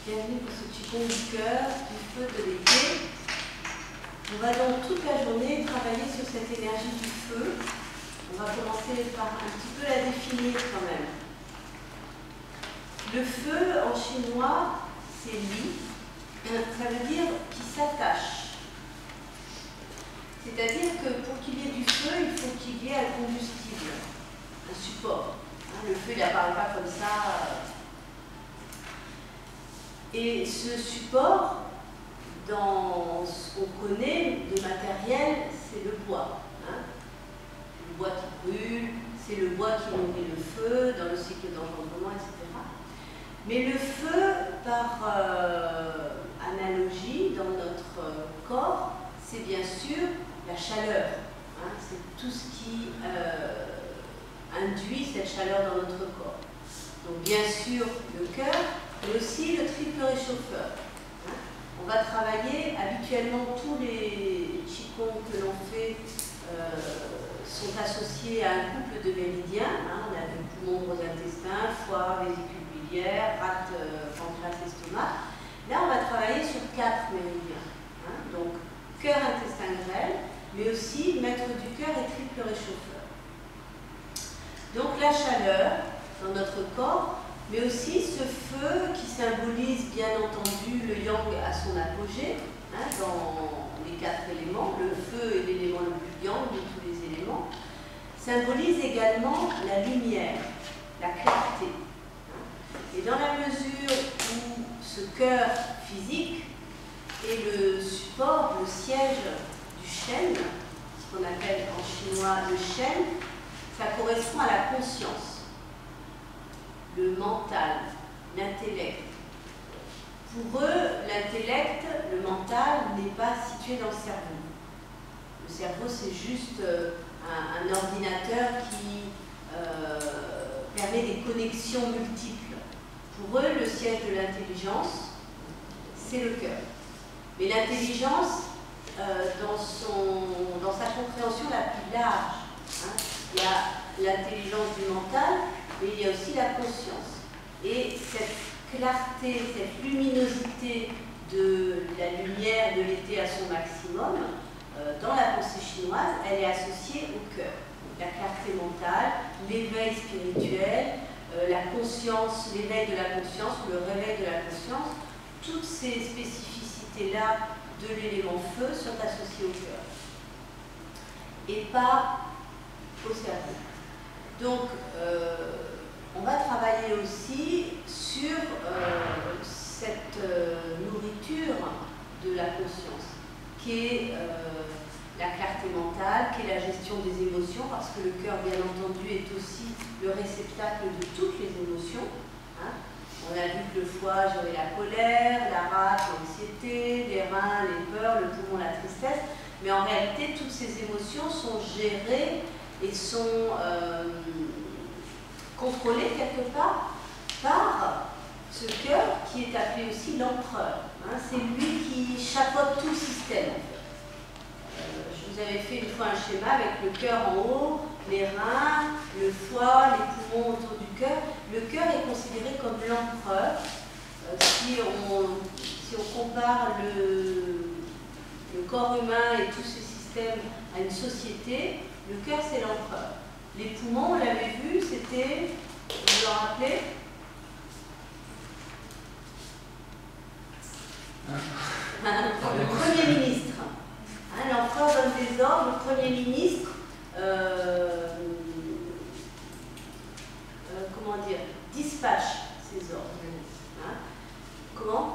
Bienvenue pour ce Qigong du cœur, du feu, de l'été. On va donc toute la journée travailler sur cette énergie du feu. On va commencer par un petit peu la définir quand même. Le feu en chinois, c'est li. Ça veut dire qui s'attache. C'est-à-dire que pour qu'il y ait du feu, il faut qu'il y ait un combustible, un support. Le feu, il n'apparaît pas comme ça. Et ce support, dans ce qu'on connaît de matériel, c'est le bois. Le bois qui brûle, c'est le bois qui nourrit le feu dans le cycle d'engendrement, etc. Mais le feu, par analogie, dans notre corps, c'est bien sûr la chaleur. C'est tout ce qui induit cette chaleur dans notre corps. Donc bien sûr le cœur, mais aussi le triple réchauffeur. On va travailler, habituellement tous les Qigong que l'on fait sont associés à un couple de méridiens. On a le poumon, gros intestin, foie, vésicule biliaire, rate, pancréas, estomac. Là on va travailler sur 4 méridiens. Donc cœur, intestin, grêle, mais aussi maître du cœur et triple réchauffeur. Donc la chaleur dans notre corps, mais aussi ce feu qui symbolise bien entendu le yang à son apogée, dans les 4 éléments. Le feu est l'élément le plus yang de tous les éléments. Symbolise également la lumière, la clarté. Et dans la mesure où ce cœur physique est le support, le siège du Shen, ce qu'on appelle en chinois le Shen, ça correspond à la conscience. Le mental, l'intellect. Pour eux, l'intellect, le mental, n'est pas situé dans le cerveau. Le cerveau, c'est juste un ordinateur qui permet des connexions multiples. Pour eux, le siège de l'intelligence, c'est le cœur. Mais l'intelligence, dans sa compréhension la plus large, il y a l'intelligence du mental, mais il y a aussi la conscience. Et cette clarté, cette luminosité de la lumière de l'été à son maximum, dans la pensée chinoise, elle est associée au cœur. La clarté mentale, l'éveil spirituel, la conscience, l'éveil de la conscience, ou le réveil de la conscience, toutes ces spécificités-là de l'élément feu sont associées au cœur. Et pas au cerveau. Donc, on va travailler aussi sur cette nourriture de la conscience, qui est la clarté mentale, qui est la gestion des émotions, parce que le cœur, bien entendu, est aussi le réceptacle de toutes les émotions. On a vu que le foie gérait la colère, la rate, l'anxiété, les reins, les peurs, le poumon, la tristesse, mais en réalité, toutes ces émotions sont gérées et sont contrôlés quelque part par ce cœur qui est appelé aussi l'empereur. C'est lui qui chapeaute tout le système. Je vous avais fait une fois un schéma avec le cœur en haut, les reins, le foie, les poumons autour du cœur. Le cœur est considéré comme l'empereur. Si on compare le corps humain et tous ces systèmes à une société, le cœur c'est l'empereur. Les poumons, on l'avait vu, c'était, vous vous en rappelez? Le Premier ministre. L'empereur donne des ordres, le Premier ministre, comment dire, dispatche ces ordres. Comment?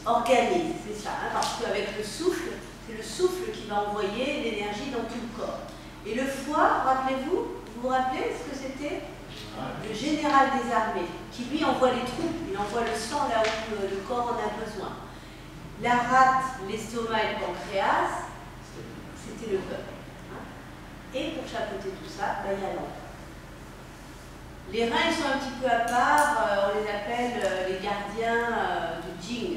Organise, c'est ça. Parce qu'avec le souffle, c'est le souffle qui va envoyer l'énergie dans tout le corps. Et le foie, rappelez-vous, vous vous rappelez ce que c'était? Le général des armées, qui lui envoie les troupes, il envoie le sang là où le corps en a besoin. La rate, l'estomac et le pancréas, c'était le cœur. Et pour chapeauter tout ça, il y a l'empereur. Les reins, ils sont un petit peu à part, on les appelle les gardiens du Jing.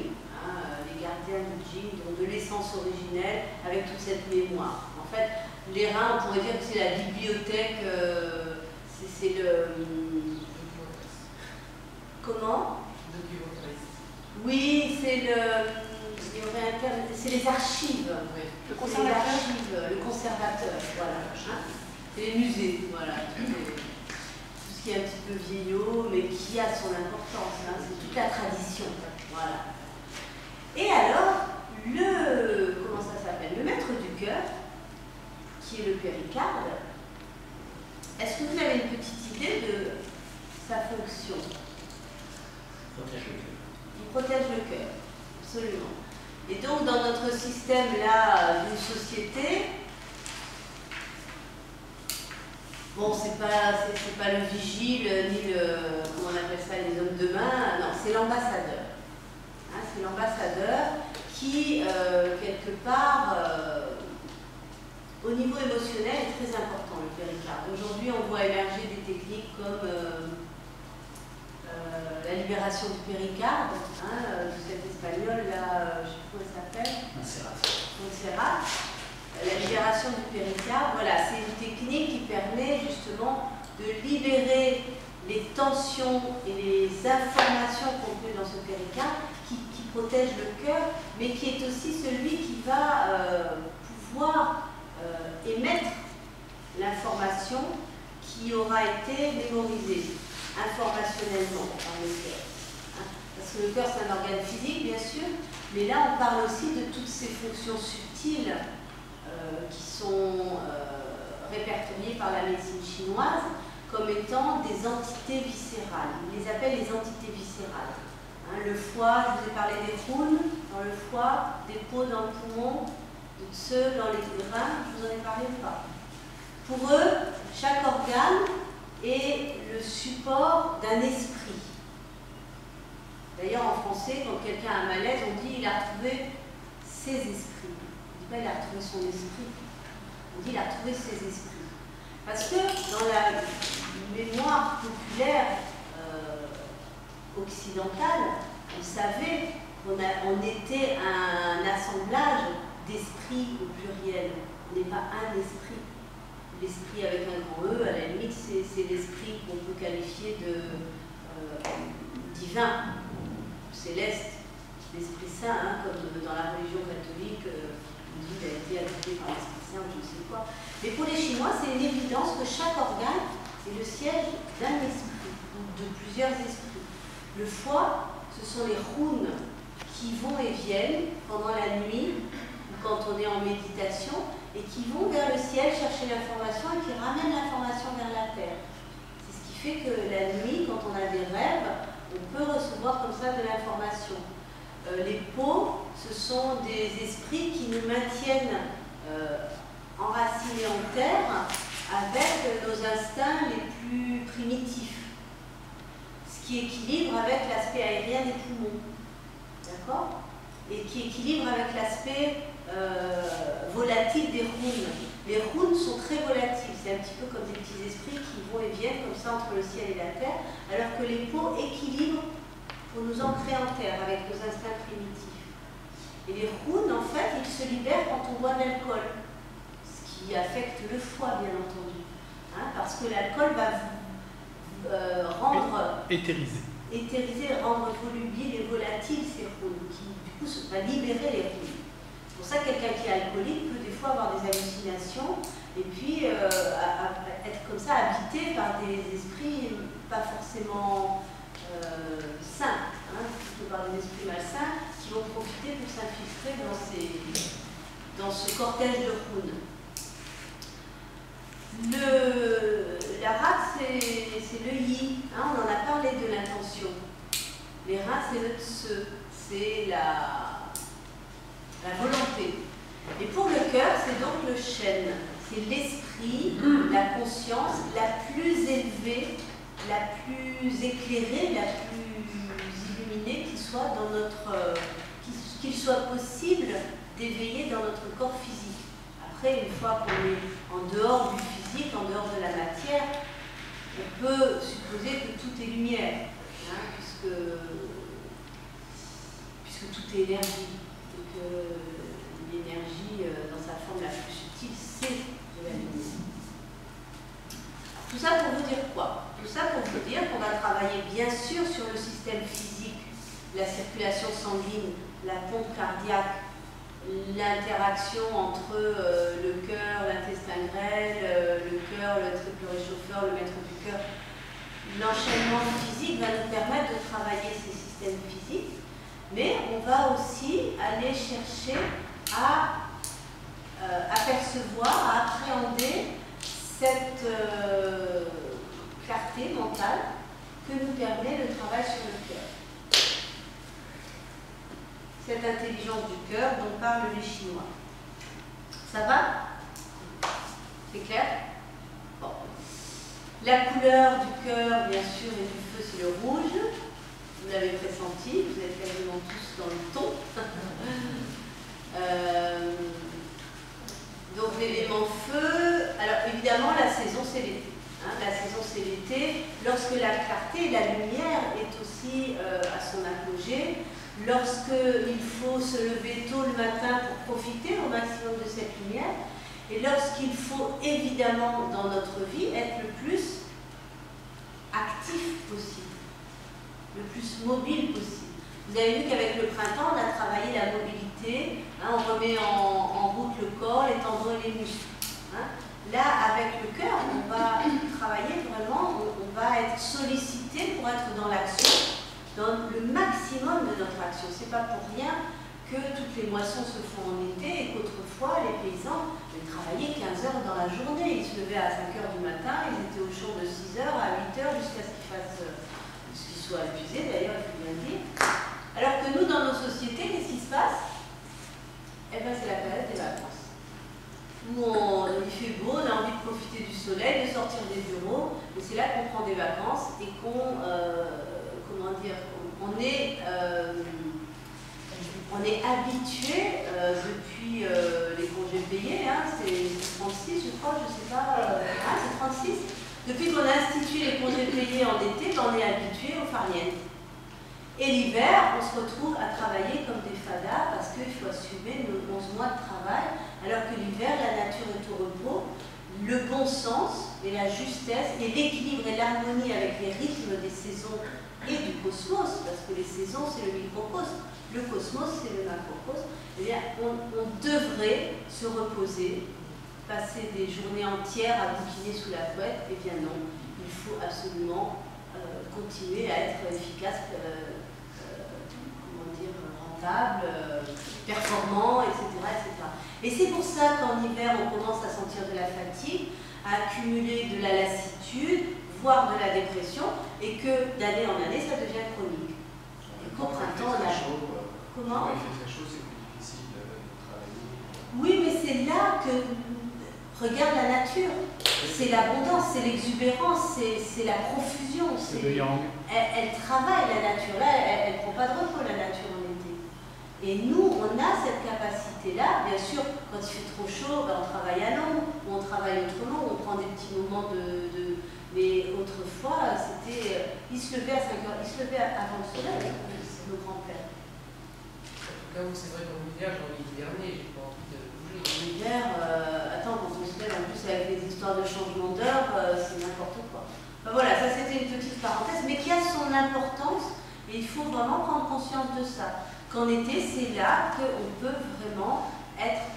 Les gardiens du Jing, donc de l'essence originelle, avec toute cette mémoire. En fait, les reins, on pourrait dire que c'est la bibliothèque, c'est le... Comment? Oui, c'est le... Il y aurait un terme, c'est les archives. Oui. Le conservateur, voilà. Hein, c'est les musées, voilà. Tout ce qui est un petit peu vieillot, mais qui a son importance. Hein, c'est toute la tradition. Voilà. Et alors, comment ça s'appelle? Le maître du chœur, qui est le péricarde. Est-ce que vous avez une petite idée de sa fonction? Il protège le cœur, absolument. Et donc, dans notre système-là d'une société, bon, c'est pas le vigile, ni le, comment on appelle ça, les hommes de main, non, c'est l'ambassadeur. Hein, c'est l'ambassadeur qui, quelque part, au niveau émotionnel, est très important, le péricarde. Aujourd'hui, on voit émerger des techniques comme la libération du péricarde, hein, de cet espagnol, là, je ne sais pas comment il s'appelle. Montserrat. La libération du péricarde, voilà, c'est une technique qui permet justement de libérer les tensions et les informations contenues dans ce péricarde qui protège le cœur, mais qui est aussi celui qui va pouvoir émettre l'information qui aura été mémorisée informationnellement par le cœur. Hein, parce que le cœur, c'est un organe physique, bien sûr, mais là, on parle aussi de toutes ces fonctions subtiles qui sont répertoriées par la médecine chinoise comme étant des entités viscérales. Ils les appellent les entités viscérales. Hein, le foie, je vous ai parlé des rounes dans le foie, des peaux dans le poumon, de ceux dans les reins, je vous en ai parlé ou pas? Pour eux, chaque organe est le support d'un esprit. D'ailleurs, en français, quand quelqu'un a un malaise, on dit il a retrouvé ses esprits. On ne dit pas il a retrouvé son esprit. On dit il a retrouvé ses esprits. Parce que dans la mémoire populaire occidentale, on savait qu'on était un assemblage d'esprits au pluriel. On n'est pas un esprit. L'esprit avec un grand E, à la limite, c'est l'esprit qu'on peut qualifier de divin, céleste, l'Esprit Saint, hein, comme dans la religion catholique, on dit qu'il a été habité par l'Esprit Saint ou je ne sais quoi. Mais pour les Chinois, c'est une évidence que chaque organe est le siège d'un esprit, ou de plusieurs esprits. Le foie, ce sont les runes qui vont et viennent pendant la nuit, ou quand on est en méditation, et qui vont vers le ciel chercher l'information et qui ramènent l'information vers la terre. C'est ce qui fait que la nuit, quand on a des rêves, on peut recevoir comme ça de l'information. Les peaux, ce sont des esprits qui nous maintiennent enracinés en terre avec nos instincts les plus primitifs, ce qui équilibre avec l'aspect aérien des poumons, d'accord? Et qui équilibre avec l'aspect volatile des runes. Les runes sont très volatiles, c'est un petit peu comme des petits esprits qui vont et viennent comme ça entre le ciel et la terre, alors que les peaux équilibrent pour nous ancrer en terre avec nos instincts primitifs. Et les runes, en fait, ils se libèrent quand on boit de l'alcool, ce qui affecte le foie, bien entendu, hein, parce que l'alcool va rendre éthériser, rendre volubile et volatile ces runes, qui du coup va libérer les runes. C'est pour ça que quelqu'un qui est alcoolique peut des fois avoir des hallucinations et puis être comme ça habité par des esprits pas forcément sains, hein, plutôt par des esprits malsains qui vont profiter pour s'infiltrer dans ce cortège de runes. La rate, c'est le yi, hein, on en a parlé de l'intention. Les rats, c'est le tse, c'est la volonté. Et pour le cœur, c'est donc le chêne. C'est l'esprit, la conscience la plus élevée, la plus éclairée, la plus illuminée qui soit dans notre, qu'il soit possible d'éveiller dans notre corps physique. Après, une fois qu'on est en dehors du physique, en dehors de la matière, on peut supposer que tout est lumière, hein, puisque tout est énergie. Et que l'énergie, dans sa forme la plus subtile, c'est de la lumière. Tout ça pour vous dire quoi? Tout ça pour vous dire qu'on va travailler bien sûr sur le système physique la circulation sanguine, la pompe cardiaque, l'interaction entre le cœur, l'intestin grêle, le cœur, le triple réchauffeur, le maître du cœur. L'enchaînement physique va nous permettre de travailler ces systèmes physiques, mais on va aussi aller chercher à apercevoir, à appréhender cette clarté mentale que nous permet le travail sur le cœur. Cette intelligence du cœur dont parlent les Chinois. Ça va? C'est clair? Bon. La couleur du cœur, bien sûr, et du feu, c'est le rouge. Vous l'avez pressenti, vous êtes quasiment tous dans le ton. Donc l'élément feu, alors évidemment la saison c'est l'été. Hein, la saison c'est l'été, lorsque la clarté, la lumière est aussi à son apogée, lorsqu'il faut se lever tôt le matin pour profiter au maximum de cette lumière, et lorsqu'il faut évidemment dans notre vie être le plus actif possible, le plus mobile possible. Vous avez vu qu'avec le printemps, on a travaillé la mobilité, hein, on remet en route le corps, les tendons et les muscles. Hein. Là, avec le cœur, on va travailler vraiment, on va être sollicité pour être dans l'action, dans le maximum de notre action. C'est pas pour rien que toutes les moissons se font en été et qu'autrefois, les paysans travaillaient 15 heures dans la journée. Ils se levaient à 5 heures du matin, ils étaient au champ de 6 heures à 8 heures jusqu'à ce qu'ils soient épuisés, d'ailleurs, il faut bien le dire. Alors que nous, dans nos sociétés, qu'est-ce qui se passe? Eh bien, c'est la période des vacances. Où il fait beau, on a envie de profiter du soleil, de sortir des bureaux, et c'est là qu'on prend des vacances et qu'on, comment dire, on est habitué depuis les congés payés, hein, c'est 36 je crois, je sais pas, c'est 36. Depuis qu'on a institué les congés payés en été, on est habitué aux farniennes. Et l'hiver, on se retrouve à travailler comme des fadas parce qu'il faut assumer nos 11 mois de travail, alors que l'hiver, la nature est au repos, le bon sens et la justesse et l'équilibre et l'harmonie avec les rythmes des saisons et du cosmos, parce que les saisons, c'est le microcosme, le cosmos, c'est le macrocosme, eh bien, on devrait se reposer, passer des journées entières à bouquiner sous la couette. Eh bien non, il faut absolument continuer à être efficace, comment dire, rentable, performant, etc., etc. Et c'est pour ça qu'en hiver, on commence à sentir de la fatigue, à accumuler de la lassitude, voire de la dépression, et que d'année en année, ça devient chronique. Et qu'au printemps, on a... Comment? Quand il fait très chaud, c'est plus difficile de travailler. Oui, mais c'est là que... Regarde la nature. C'est l'abondance, c'est l'exubérance, c'est la profusion. Elle travaille, la nature. Là, elle ne prend pas de repos, la nature, en été. Et nous, on a cette capacité-là. Bien sûr, quand il fait trop chaud, ben, on travaille à l'ombre, ou on travaille autrement, on prend des petits moments de... Mais autrefois, c'était... Ils se levaient à 5 heures, ils se levaient avant le soleil, nos grands-pères. En tout cas, c'est vrai qu'en hiver, j'ai envie d'hiverner, j'ai pas envie de bouger. En hiver, attends, quand on se lève, en plus avec les histoires de changement d'heure, c'est n'importe quoi. Enfin, voilà, ça c'était une petite parenthèse, mais qui a son importance, et il faut vraiment prendre conscience de ça. Qu'en été, c'est là qu'on peut vraiment être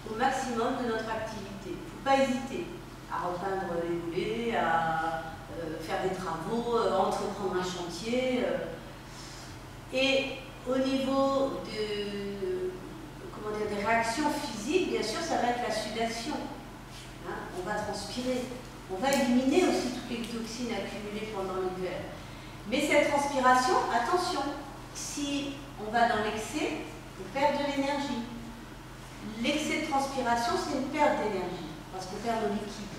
au maximum de notre activité. Il ne faut pas hésiter à repeindre les boulets, à faire des travaux, à entreprendre un chantier. Et au niveau des réactions physiques, bien sûr, ça va être la sudation. Hein, on va transpirer. On va éliminer aussi toutes les toxines accumulées pendant l'hiver. Mais cette transpiration, attention, si on va dans l'excès, on perd de l'énergie. L'excès de transpiration, c'est une perte d'énergie, parce qu'on perd nos liquides.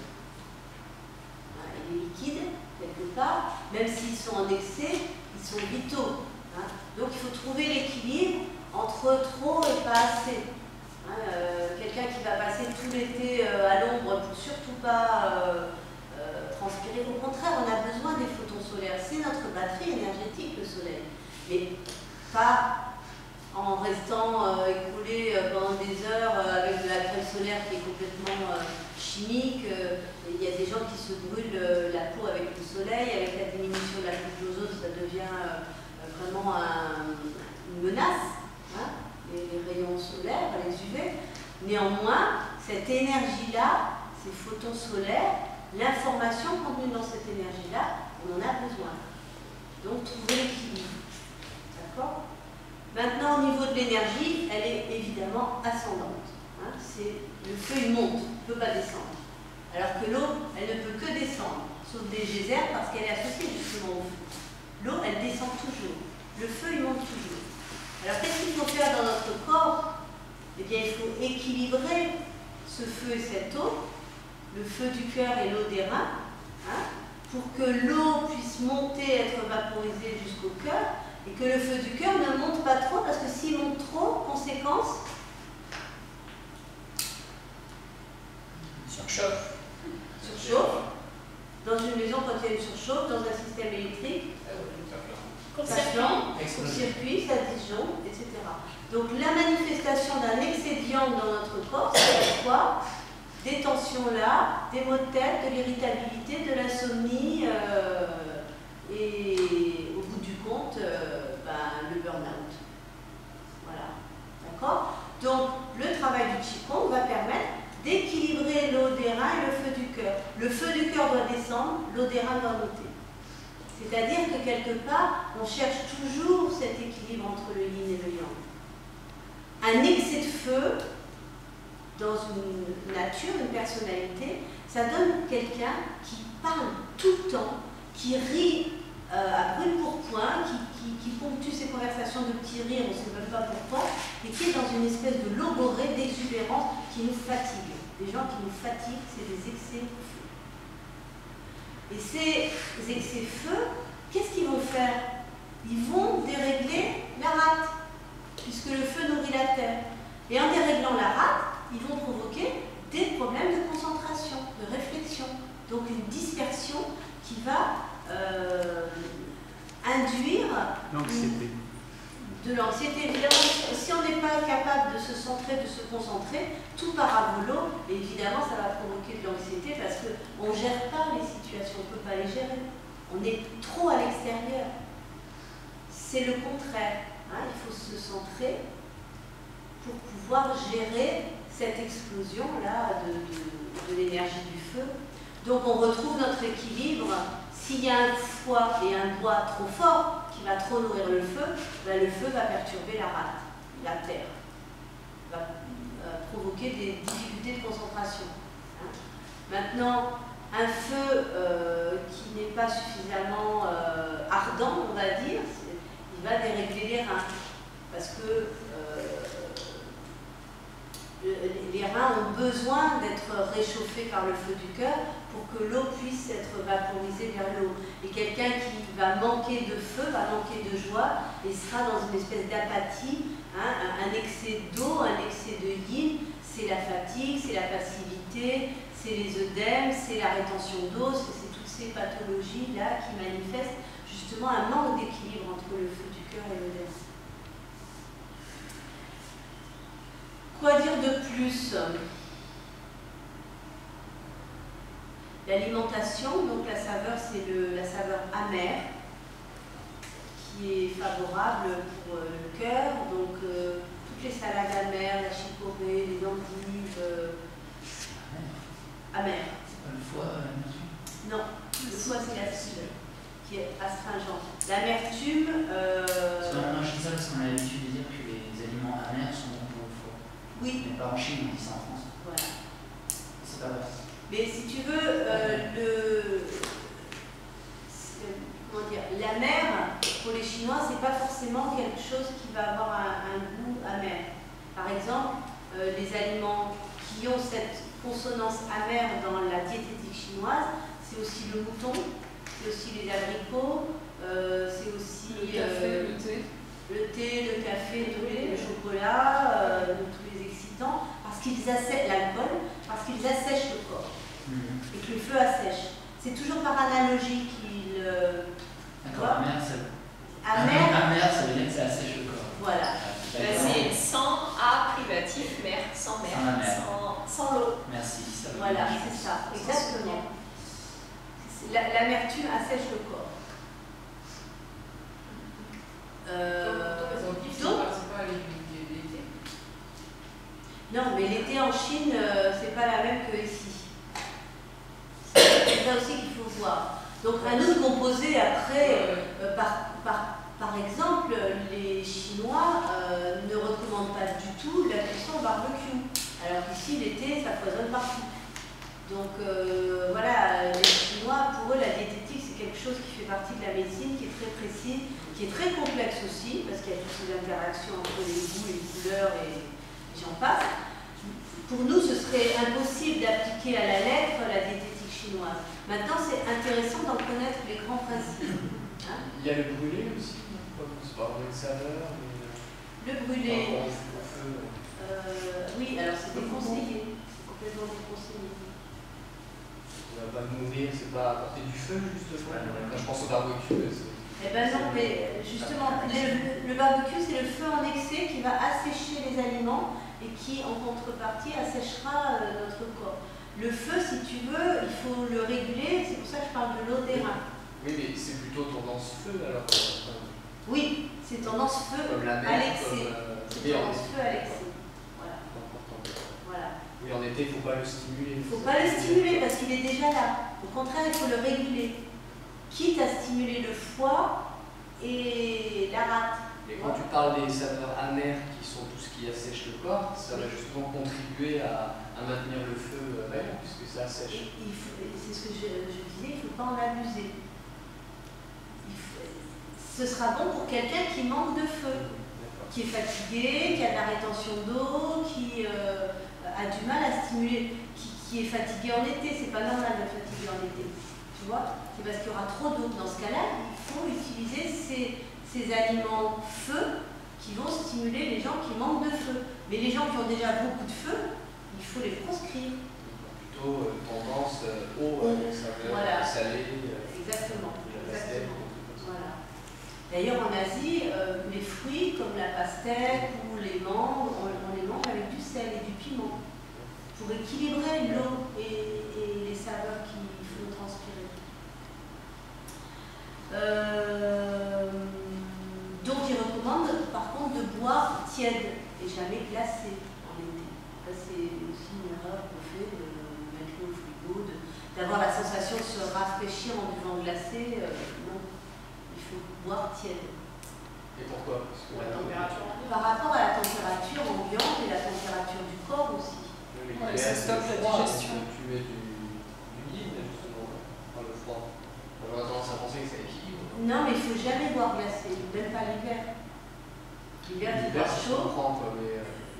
Hein, et les liquides, quelque part, même s'ils sont en excès, ils sont vitaux. Hein. Donc il faut trouver l'équilibre entre trop et pas assez. Hein, quelqu'un qui va passer tout l'été à l'ombre pour surtout pas transpirer. Au contraire, on a besoin des photons solaires. C'est notre batterie énergétique, le soleil. Mais pas en restant écoulé pendant des heures avec de la crème solaire qui est complètement chimique. Il y a des gens qui se brûlent la peau avec le soleil. Avec la diminution de la couche d'ozone, ça devient vraiment un une menace, hein, les rayons solaires, les UV. Néanmoins, cette énergie-là, ces photons solaires, l'information contenue dans cette énergie-là, on en a besoin. Donc, trouver l'équilibre. D'accord? Maintenant, au niveau de l'énergie, elle est évidemment ascendante. Hein, le feu, il monte, il ne peut pas descendre. Alors que l'eau, elle ne peut que descendre, sauf des geysers parce qu'elle est associée justement au feu. L'eau, elle descend toujours. Le feu, il monte toujours. Alors, qu'est-ce qu'il faut faire dans notre corps? Eh bien, il faut équilibrer ce feu et cette eau, le feu du cœur et l'eau des reins, hein, pour que l'eau puisse monter, être vaporisée jusqu'au cœur, et que le feu du cœur ne monte pas trop, parce que s'il monte trop, conséquence, Surchauffe. Dans une maison, quand il y a une surchauffe, dans un système électrique, court-circuit, ça disjoncte, etc. Donc la manifestation d'un excès d'iode dans notre corps, c'est quoi? Des tensions là, des maux de tête, de l'irritabilité, de l'insomnie, et au bout du compte, le burn-out. Voilà. D'accord? Donc le travail du Qigong va permettre d'équilibrer l'eau des reins et le feu du cœur. Le feu du cœur doit descendre, l'eau des reins doit monter. C'est-à-dire que quelque part, on cherche toujours cet équilibre entre le yin et le yang. Un excès de feu dans une nature, une personnalité, ça donne quelqu'un qui parle tout le temps, qui rit à brûle pour point, qui ponctue ses conversations de petits rires, on ne sait même pas pourquoi, et qui est dans une espèce de logorée, d'exubérance qui nous fatigue. Des gens qui nous fatiguent, c'est des excès de feu. Et ces excès de feu, qu'est-ce qu'ils vont faire? Ils vont dérégler la rate, puisque le feu nourrit la terre. Et en déréglant la rate, ils vont provoquer des problèmes de concentration, de réflexion. Donc une dispersion qui va induire de l'anxiété. Évidemment, si on n'est pas capable de se centrer, de se concentrer, tout part à volo, et évidemment ça va provoquer de l'anxiété parce qu'on ne gère pas les situations, on ne peut pas les gérer. On est trop à l'extérieur. C'est le contraire. Hein, il faut se centrer pour pouvoir gérer cette explosion-là de l'énergie du feu. Donc on retrouve notre équilibre. S'il y a un foie et un bois trop fort qui va trop nourrir le feu va perturber la rate, la terre, va provoquer des difficultés de concentration. Hein. Maintenant, un feu qui n'est pas suffisamment ardent, on va dire, il va dérégler les reins, parce que les reins ont besoin d'être réchauffés par le feu du cœur pour que l'eau puisse être vaporisée vers le haut. Et quelqu'un qui va manquer de feu, va manquer de joie et sera dans une espèce d'apathie, hein, un excès d'eau, un excès de yin, c'est la fatigue, c'est la passivité, c'est les œdèmes, c'est la rétention d'eau, c'est toutes ces pathologies-là qui manifestent justement un manque d'équilibre entre le feu du cœur et l'œdème. Quoi dire de plus? L'alimentation, donc la saveur, c'est la saveur amère qui est favorable pour le cœur. Donc toutes les salades amères, la chicorée, les endives amères. C'est pas le foie, l'amertume? Non, le foie c'est l'acide qui est astringent. L'amertume. Non, je dis ça parce qu'on a l'habitude de dire que les aliments amers sont bons pour le foie. Oui. Mais pas en Chine, on dit ça en France. Voilà. C'est pas vrai. Mais si tu veux, comment dire, l'amer, pour les Chinois, c'est pas forcément quelque chose qui va avoir un goût amer. Par exemple, les aliments qui ont cette consonance amère dans la diététique chinoise, c'est aussi le mouton, c'est aussi les abricots, c'est aussi le café, le thé, le café, le chocolat, tous les excitants, parce qu'ils assèchent l'alcool, parce qu'ils assèchent le corps. Et que le feu assèche. C'est toujours par analogie qu'il. D'accord, amer, ça veut dire que ça assèche le corps. Voilà. C'est sans A privatif, mer, sans mer, sans l'eau. Merci. Ça voilà, c'est ça, exactement. L'amertume assèche le corps. Donc Non, mais l'été en Chine, c'est pas la même que ici. C'est ça aussi qu'il faut voir. Donc à nous de composer après, par exemple, les Chinois ne recommandent pas du tout la cuisson au barbecue. Alors qu'ici, l'été, ça foisonne partout. Donc voilà, les Chinois, pour eux, la diététique, c'est quelque chose qui fait partie de la médecine, qui est très précis, qui est très complexe aussi, parce qu'il y a toutes ces interactions entre les goûts, les couleurs et j'en passe. Pour nous, ce serait impossible d'appliquer à la lettre la diététique chinoise. Maintenant, c'est intéressant d'en connaître les grands principes. Hein? Il y a le brûlé aussi, c'est pas une saveur. Le brûlé. Au feu. Oui, alors c'est déconseillé. C'est complètement déconseillé. Ça va pas nourrir, c'est pas apporter du feu justement. Quand je pense au barbecue. Eh ben non, mais justement, le barbecue, c'est le feu en excès qui va assécher les aliments et qui, en contrepartie, asséchera notre corps. Le feu, si tu veux, il faut le réguler, c'est pour ça que je parle de l'eau des reins. Oui, mais c'est plutôt tendance feu alors. Oui, c'est tendance feu à l'excès. C'est tendance feu à l'excès. Voilà. Voilà. Oui, en été, il ne faut pas le stimuler. Il ne faut pas le stimuler parce qu'il est déjà là. Au contraire, il faut le réguler. Quitte à stimuler le foie et la rate. Et quand tu parles des saveurs amères qui sont tout ce qui assèche le corps, ça va justement contribuer à maintenir le feu vaillant, puisque ça assèche. C'est ce que je disais, il ne faut pas en abuser. Ce sera bon pour quelqu'un qui manque de feu, qui est fatigué, qui a de la rétention d'eau, qui a du mal à stimuler, qui est fatigué en été. C'est pas normal de fatiguer en été. Tu vois, c'est parce qu'il y aura trop d'eau. Dans ce cas-là, il faut utiliser ces aliments feu qui vont stimuler les gens qui manquent de feu. Mais les gens qui ont déjà beaucoup de feu, il faut les proscrire. Plutôt tendance eau, saveur, voilà. salée. Exactement. Voilà. D'ailleurs, en Asie, les fruits comme la pastèque ou les mangues, on les mange avec du sel et du piment pour équilibrer l'eau et les saveurs qu'il faut transpirer. Donc, ils recommandent par contre de boire tiède et jamais glacé en été. Ça, c'est aussi une erreur qu'on fait de mettre l'eau au frigo, d'avoir la sensation de se rafraîchir en buvant glacé. Non, il faut boire tiède. Et pourquoi? Parce que la température. Par rapport à la température ambiante et la température du corps aussi. Ouais, ça stoppe la digestion. Tu mets du yin justement dans le froid. J'aurais tendance à penser que ça équilibre. Non, mais il ne faut jamais boire glacé, même pas l'hiver. L'hiver, il faut boire chaud.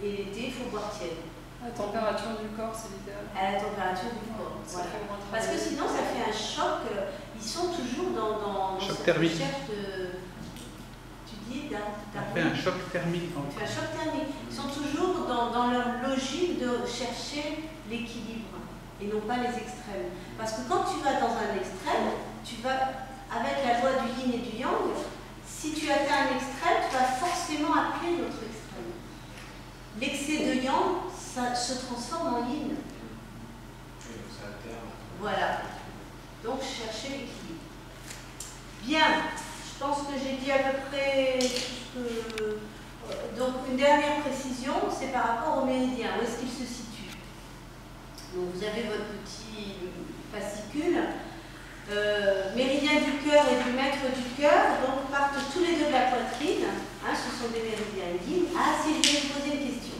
Et l'été, il faut boire tiède. La température du corps, c'est l'idéal. À la température du corps. Voilà. Parce que sinon, ça fait un choc. Ils sont toujours dans choc cette thermique. recherche de. Tu dis Ça fait un choc thermique. Ça fait un choc thermique. Ils sont toujours dans leur logique de chercher l'équilibre et non pas les extrêmes. Parce que quand tu vas dans un extrême, tu vas, avec la loi du yin et du yang, si tu atteins un extrême, tu vas forcément appeler l'autre extrême. L'excès de yang, ça se transforme en yin. Ça alterne. Voilà. Donc, chercher l'équilibre. Bien. Je pense que j'ai dit à peu près tout ce que... Donc, une dernière précision, c'est par rapport au méridien. Où est-ce qu'il se situe? Donc, vous avez votre petit fascicule. Méridien du cœur et du maître du cœur, donc partent tous les deux de la poitrine. Hein, ce sont des méridiens yin. Ah, si je vais vous poser une question.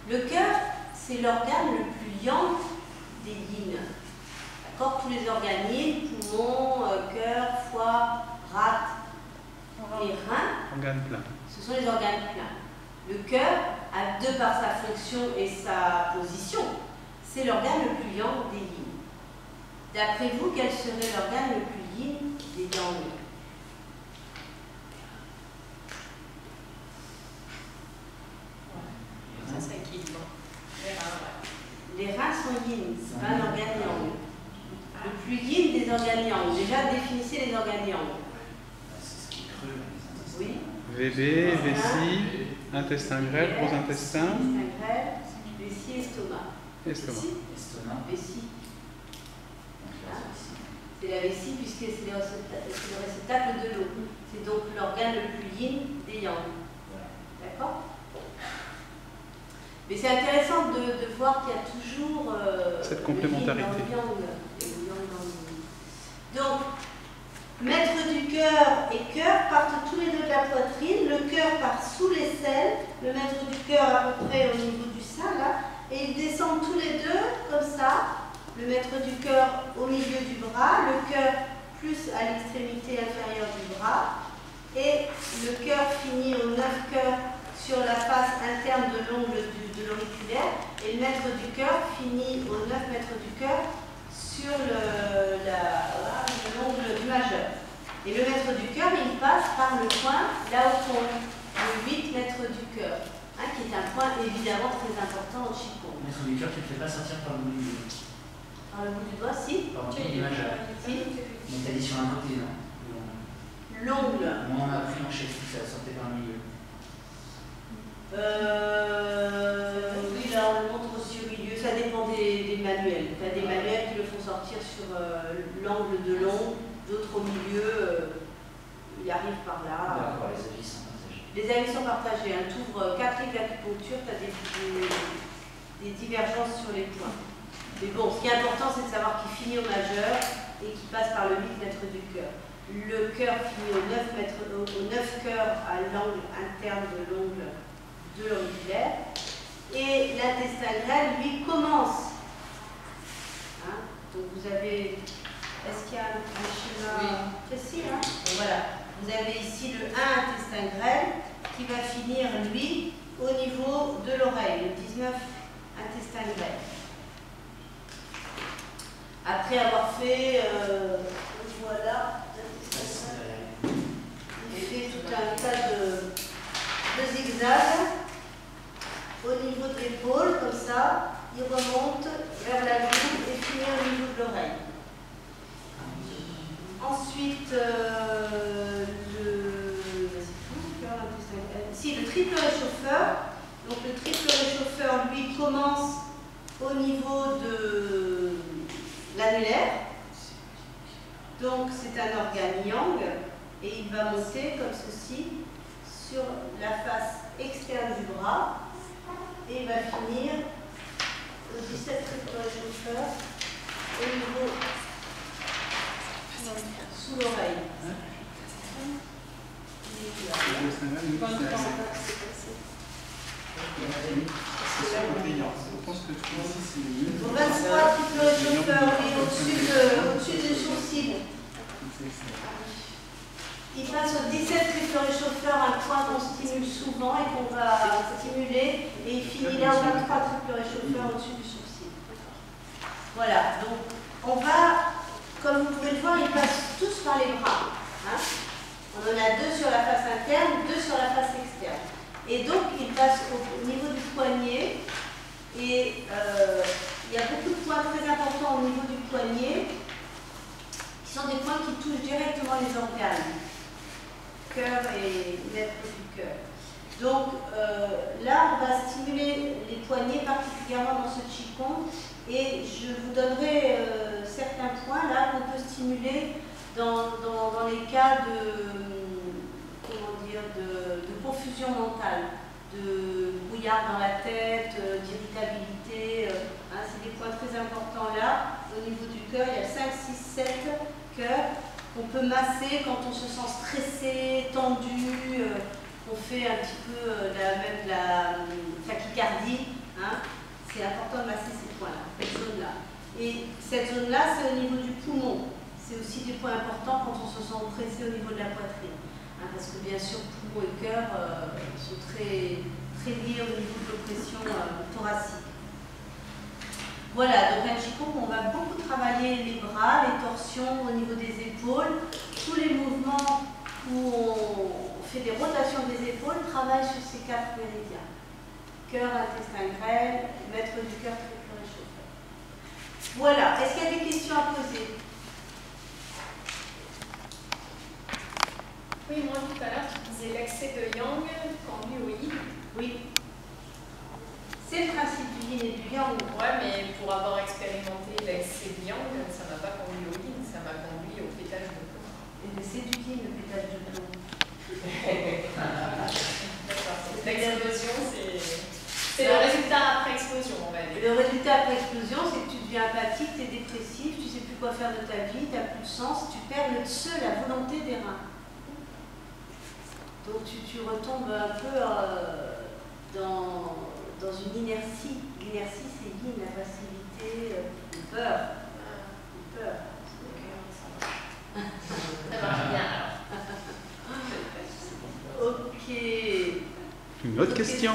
Le cœur, c'est l'organe le plus yang des yin. D'accord? Tous les organes yin, poumons, cœur, foie, rate, les reins. Organes pleins. Ce sont les organes pleins. Le cœur, de par sa fonction et sa position, c'est l'organe le plus yang des yin. D'après vous, quel serait l'organe le plus yin des yang? Ça, ça équilibre. Les reins, ouais. Les reins sont yin, c'est pas un organe yang. Le plus yin des organes yang. Déjà, définissez les organes yang. C'est ce qui est creux, les intestins. Oui. VB, vessie, intestin grêle, gros intestin. Intestin grêle, vessie, estomac. Estomac. Estomac. Vessie. Donc là, c'est ici. C'est la vessie puisque c'est le réceptacle de l'eau. C'est donc l'organe le plus yin des yang. Voilà. D'accord? Mais c'est intéressant de voir qu'il y a toujours cette complémentarité. Donc, maître du cœur et cœur partent tous les deux de la poitrine. Le cœur part sous l'aisselle, le maître du cœur à peu près au niveau du sein, là, et ils descendent tous les deux comme ça. Le maître du cœur au milieu du bras, le cœur plus à l'extrémité inférieure du bras, et le cœur finit au 9 cœurs sur la face interne de l'ongle de l'auriculaire, et le maître du cœur finit au 9 mètres du cœur sur l'ongle du majeur. Et le maître du cœur, il passe par le point là au fond, le 8 mètres du cœur, hein, qui est un point évidemment très important au Qigong. Le maître du cœur, tu ne le fais pas sortir par le bout du doigt. Par le bout du doigt, si. Par le bout du majeur. Si. Mais t'as dit sur un côté, non? L'ongle. Moi, on m'a appris en chef, ça sortait par le milieu. Oui, là on le montre aussi au milieu, ça dépend des manuels. Tu as des manuels qui le font sortir sur l'angle de l'ongle, d'autres au milieu, il arrive par là. D'accord, les avis sont partagés. Les avis sont partagés. Tu ouvres 4 livres d'acupuncture, tu as des divergences sur les points. Mais bon, ce qui est important, c'est de savoir qu'il finit au majeur et qu'il passe par le 8 mètres du cœur. Le cœur finit au 9 cœurs à l'angle interne de l'ongle de l'auriculaire. Et l'intestin grêle, lui, commence. Hein? Donc vous avez... Est-ce qu'il y a un schéma précis hein? Donc voilà. Vous avez ici le 1 intestin grêle qui va finir, lui, au niveau de l'oreille, le 19 intestin grêle. Après avoir fait, voilà, il fait tout un tas de zigzags au niveau de l'épaule, comme ça, il remonte vers la joue et finit au niveau de l'oreille. Ensuite, le triple réchauffeur. Donc le triple réchauffeur, lui, commence au niveau de l'annulaire. Donc c'est un organe yang et il va monter comme ceci sur la face externe du bras et il va finir au 17 triple réchauffeur au niveau sous l'oreille. Au 23 triple réchauffeur et au-dessus du sourcil. Il passe au 17 triple réchauffeur, un point qu'on stimule souvent et qu'on va stimuler, et il finit là au 23 triple réchauffeur au-dessus du sourcil. Voilà, donc on va, comme vous pouvez le voir, ils passent tous par les bras. Hein. On en a 2 sur la face interne, 2 sur la face externe. Et donc ils passent au niveau du poignet, et il y a beaucoup de points très importants au niveau du poignet, qui sont des points qui touchent directement les organes, cœur et maître du cœur. Donc là, on va stimuler les poignets particulièrement dans ce Qigong, et je vous donnerai certains points là qu'on peut stimuler dans les cas de, de confusion mentale, de brouillard dans la tête, d'irritabilité. Hein, c'est des points très importants là. Au niveau du cœur, il y a 5, 6, 7 cœurs qu'on peut masser quand on se sent stressé, tendu, qu'on fait un petit peu même de la tachycardie. Hein. C'est important de masser ces points-là, cette zone-là. Et cette zone-là, c'est au niveau du poumon. C'est aussi des points importants quand on se sent oppressé au niveau de la poitrine. Hein, parce que bien sûr, poumon et cœur sont très, très liés au niveau de l'oppression thoracique. Voilà, donc un Qigong, on va beaucoup travailler les bras, les torsions au niveau des épaules. Tous les mouvements où on fait des rotations des épaules travaillent sur ces 4 méridiens. Cœur, intestin grêle, maître du cœur, triple réchauffeur. Voilà, est-ce qu'il y a des questions à poser? Oui, moi tout à l'heure, tu disais l'excès de yang conduit au yin. Oui. C'est le principe du yin et du yang. Ouais, mais pour avoir expérimenté l'excès de yang, ça m'a pas conduit au yin, ça m'a conduit au pétage de plomb. Et c'est du yin, le pétage de plomb. D'accord. L'explosion, c'est le résultat quoi faire de ta vie, tu n'as plus de sens, tu perds le tse, la volonté des reins. Donc tu retombes un peu dans une inertie. L'inertie, c'est yin, la passivité, une peur. Une peur. Ça marche bien alors. Ok. Une autre question.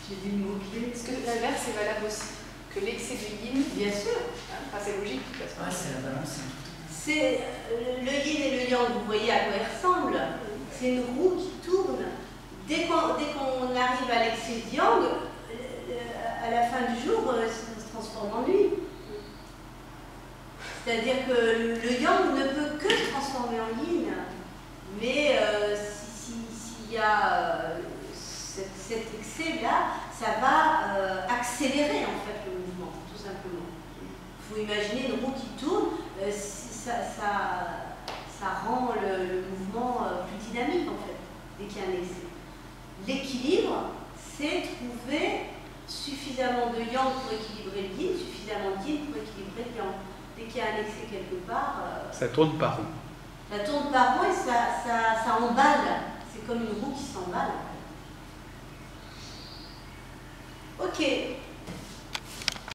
J'ai des mots-clés. Est-ce que l'inverse est valable aussi? Que l'excès de yin, Bien sûr. enfin c'est logique de toute façon. Ouais, c'est la balance. C'est le yin et le yang, vous voyez à quoi ils ressemblent. C'est une roue qui tourne. Dès qu'on arrive à l'excès de yang, à la fin du jour, ça se transforme en nuit. C'est-à-dire que le yang ne peut que se transformer en yin. Mais s'il y a cet excès-là, ça va accélérer en fait le mouvement, tout simplement. Il faut imaginer une roue qui tourne, ça rend le mouvement plus dynamique en fait, dès qu'il y a un excès. L'équilibre, c'est trouver suffisamment de yang pour équilibrer le yin, suffisamment de yin pour équilibrer le yang. Dès qu'il y a un excès quelque part, Ça tourne par rond. ça tourne par rond et ça emballe. C'est comme une roue qui s'emballe. Ok.